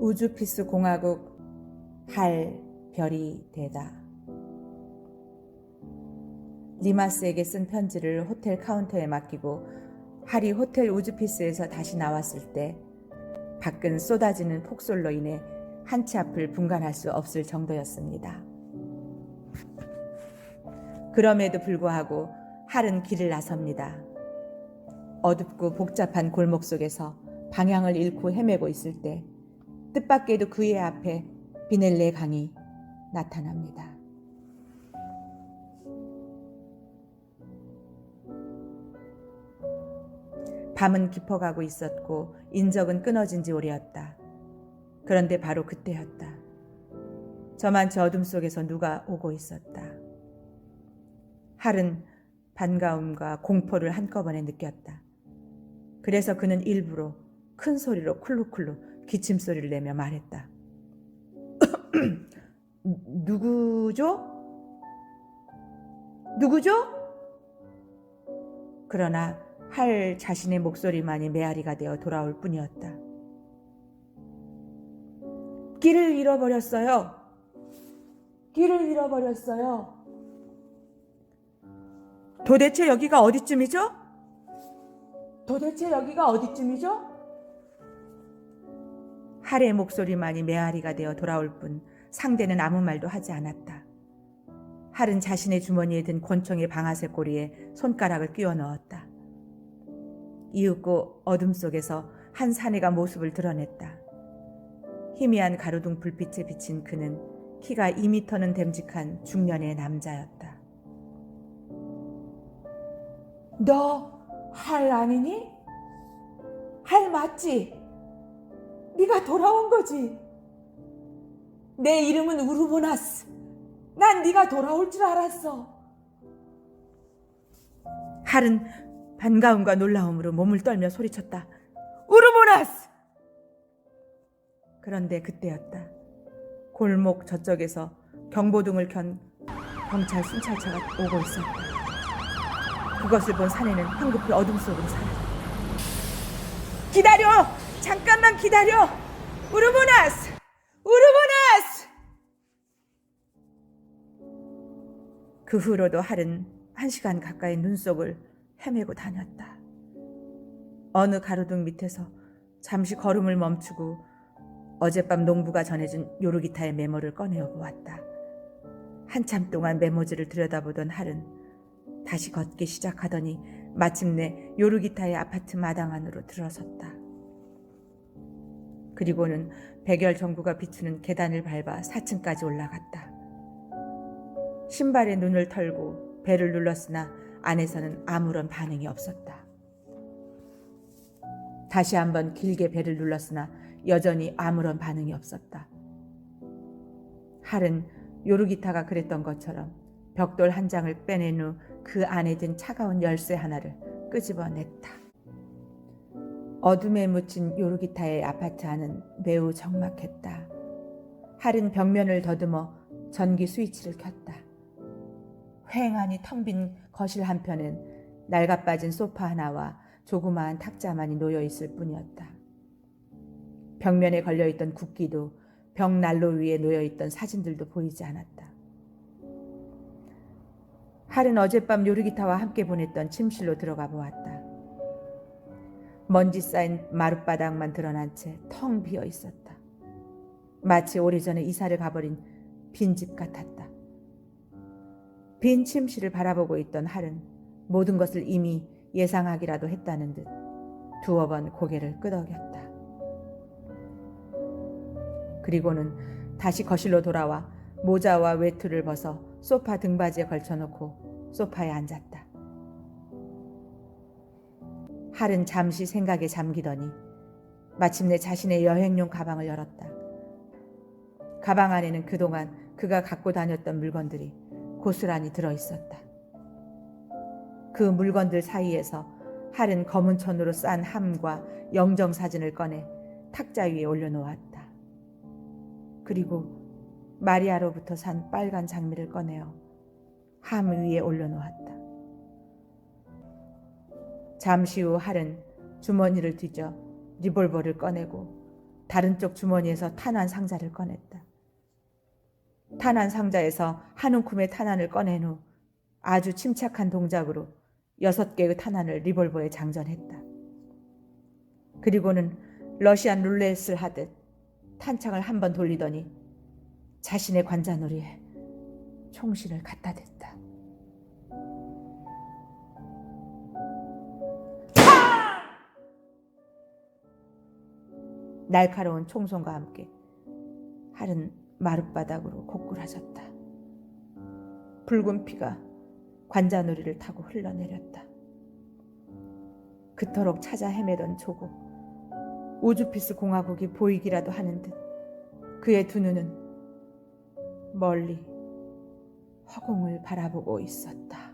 우주피스 공화국 할 별이 되다. 리마스에게 쓴 편지를 호텔 카운터에 맡기고 할이 호텔 우주피스에서 다시 나왔을 때 밖은 쏟아지는 폭설로 인해 한 치 앞을 분간할 수 없을 정도였습니다. 그럼에도 불구하고 할은 길을 나섭니다. 어둡고 복잡한 골목 속에서 방향을 잃고 헤매고 있을 때 뜻밖에도 그의 앞에 비넬레 강이 나타납니다. 밤은 깊어가고 있었고 인적은 끊어진 지 오래였다. 그런데 바로 그때였다. 저만치 어둠 속에서 누가 오고 있었다. 할은 반가움과 공포를 한꺼번에 느꼈다. 그래서 그는 일부러 큰 소리로 쿨룩쿨룩 기침소리를 내며 말했다. 누구죠? 누구죠? 그러나 할 자신의 목소리만이 메아리가 되어 돌아올 뿐이었다. 길을 잃어버렸어요. 길을 잃어버렸어요. 도대체 여기가 어디쯤이죠? 도대체 여기가 어디쯤이죠? 할의 목소리만이 메아리가 되어 돌아올 뿐 상대는 아무 말도 하지 않았다. 할은 자신의 주머니에 든 권총의 방아쇠 꼬리에 손가락을 끼워 넣었다. 이윽고 어둠 속에서 한 사내가 모습을 드러냈다. 희미한 가로등 불빛에 비친 그는 키가 2미터는 됨직한 중년의 남자였다. 너 할 아니니? 할 맞지? 네가 돌아온 거지? 내 이름은 우르보나스. 난 네가 돌아올 줄 알았어. 할은 반가움과 놀라움으로 몸을 떨며 소리쳤다. 우르보나스! 그런데 그때였다. 골목 저쪽에서 경보등을 켠 경찰 순찰차가 오고 있었다. 그것을 본 사내는 황급히 어둠 속으로 사라졌다. 기다려! 잠깐만 기다려! 우르보나스! 우르보나스! 그 후로도 할은 1시간 가까이 눈속을 헤매고 다녔다. 어느 가로등 밑에서 잠시 걸음을 멈추고 어젯밤 농부가 전해준 요르기타의 메모를 꺼내어 보았다. 한참 동안 메모지를 들여다보던 할은 다시 걷기 시작하더니 마침내 요르기타의 아파트 마당 안으로 들어섰다. 그리고는 백열 전구가 비추는 계단을 밟아 4층까지 올라갔다. 신발에 눈을 털고 벨을 눌렀으나 안에서는 아무런 반응이 없었다. 다시 한번 길게 벨을 눌렀으나 여전히 아무런 반응이 없었다. 할은 요르기타가 그랬던 것처럼 벽돌 한 장을 빼낸 후 그 안에 든 차가운 열쇠 하나를 끄집어냈다. 어둠에 묻힌 요르기타의 아파트 안은 매우 적막했다. 할은 벽면을 더듬어 전기 스위치를 켰다. 휑하니 텅 빈 거실 한편은 낡아빠진 소파 하나와 조그마한 탁자만이 놓여있을 뿐이었다. 벽면에 걸려있던 국기도 벽 난로 위에 놓여있던 사진들도 보이지 않았다. 할은 어젯밤 요르기타와 함께 보냈던 침실로 들어가 보았다. 먼지 쌓인 마룻바닥만 드러난 채 텅 비어 있었다. 마치 오래전에 이사를 가버린 빈집 같았다. 빈 침실을 바라보고 있던 할은 모든 것을 이미 예상하기라도 했다는 듯 두어 번 고개를 끄덕였다. 그리고는 다시 거실로 돌아와 모자와 외투를 벗어 소파 등받이에 걸쳐놓고 소파에 앉았다. 할은 잠시 생각에 잠기더니 마침내 자신의 여행용 가방을 열었다. 가방 안에는 그동안 그가 갖고 다녔던 물건들이 고스란히 들어있었다. 그 물건들 사이에서 할은 검은 천으로 싼 함과 영정사진을 꺼내 탁자 위에 올려놓았다. 그리고 마리아로부터 산 빨간 장미를 꺼내어 함 위에 올려놓았다. 잠시 후 할은 주머니를 뒤져 리볼버를 꺼내고 다른 쪽 주머니에서 탄환 상자를 꺼냈다. 탄환 상자에서 한 움큼의 탄환을 꺼낸 후 아주 침착한 동작으로 6개의 탄환을 리볼버에 장전했다. 그리고는 러시안 룰렛을 하듯 탄창을 한 번 돌리더니 자신의 관자놀이에 총신을 갖다 댔다. 날카로운 총성과 함께 할은 마룻바닥으로 고꾸라졌다. 붉은 피가 관자놀이를 타고 흘러내렸다. 그토록 찾아 헤매던 조국, 우주피스 공화국이 보이기라도 하는 듯 그의 두 눈은 멀리 허공을 바라보고 있었다.